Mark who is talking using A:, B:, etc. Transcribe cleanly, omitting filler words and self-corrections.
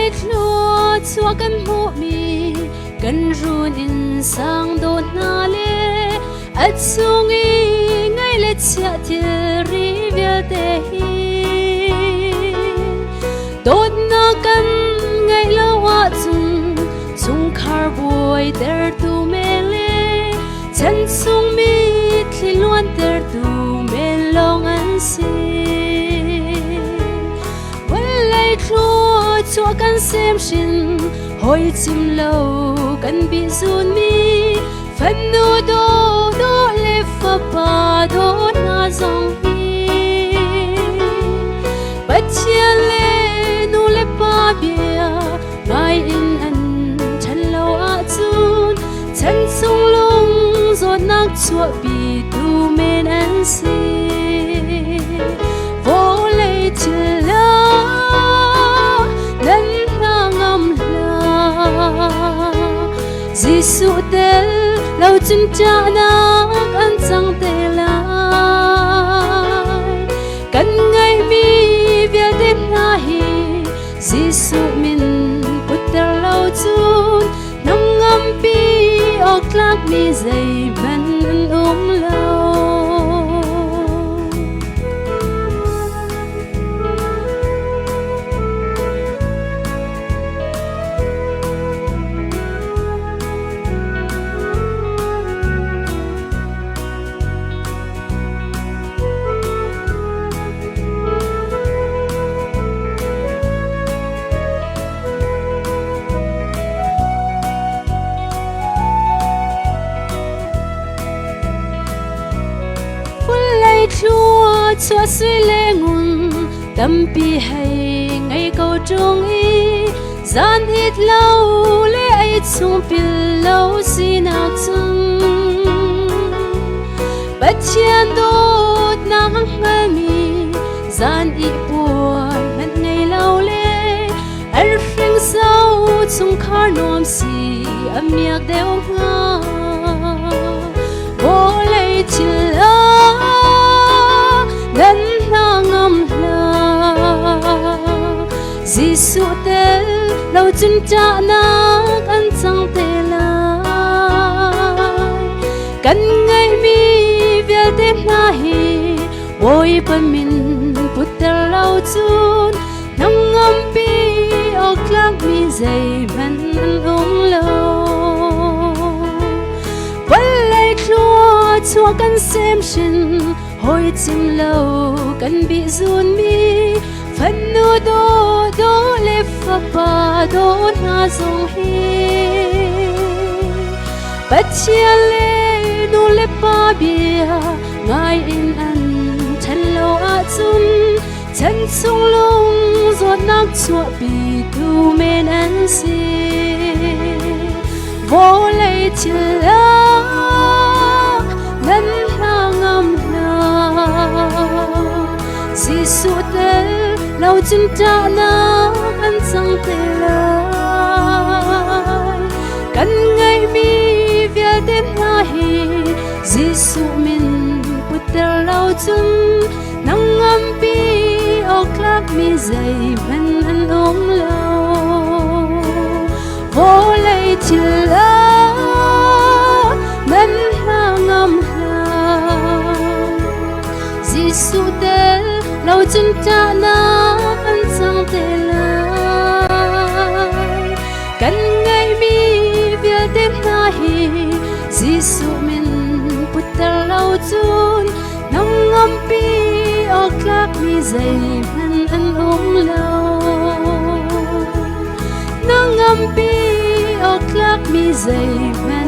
A: lấy lúa chúa căn mộ mi căn run in sang đồn na lê ắt sung y ngay lệ chia thiê ri về tê hi đốt na căn ngay lâu hoa chung khar boy der tu mê lê chân sung mi thi luôn der tu mê long an si chúa chúa căn xem xin hồi chim lâu căn bị run mi phân nô đô đô lê phật bà đô na dòng hi bất chia lê nu lê ba bia ngay in ăn chân lâu a chun chân sung lung giọt nắng chúa bị tu men ăn si vô lê chia Giêsu tel lâu chân cha nak an sang te lai kan ngay mi via đêm na hi Giêsu min putter lâu chun nong ngam pi ok lak mi dây man lâu chúa suy lê ngôn tâm pi hay ngày cầu trung y gian ít lâu lê ấy chung pil lâu xin nào chung bất chiến đốt nắng ngơi mi gian ít buồn mất ngày lâu lê ở riêng sâu chung khar nom si âm nhạc đeo nga vô lê chill gần na ngâm la Giêsu tel lâu chân cha nak an sang te lai kan ngay mi về đêm na hi BAWIPA min putter lâu chun nang ngâm pi ok lak mi dây man lâu vẫn lấy chúa kan xem xin hồi chim lâu căn bị run mi phân nô đô đô lê phật bà đô na dòng hi bất chia lê nu lê ba bia ngay in ăn chân lâu a chun chân sung lung giọt nắng chúa bị tu men ăn si vô lê chia lần na ngâm Giêsu tel lâu chân cha na an sang te lai kan ngay mi via đêm na hi Giêsu min putter lâu chun nang ngam pi ok lak mi dây man an lâu vô lê chill nan na ngam Giêsu tel lâu chân cha na an sang te lai kan ngay mi via đêm na hi Giêsu min putter lâu chun nong ngam pi ok lak mi dây man an lâu nong ngam pi ok lak mi dây man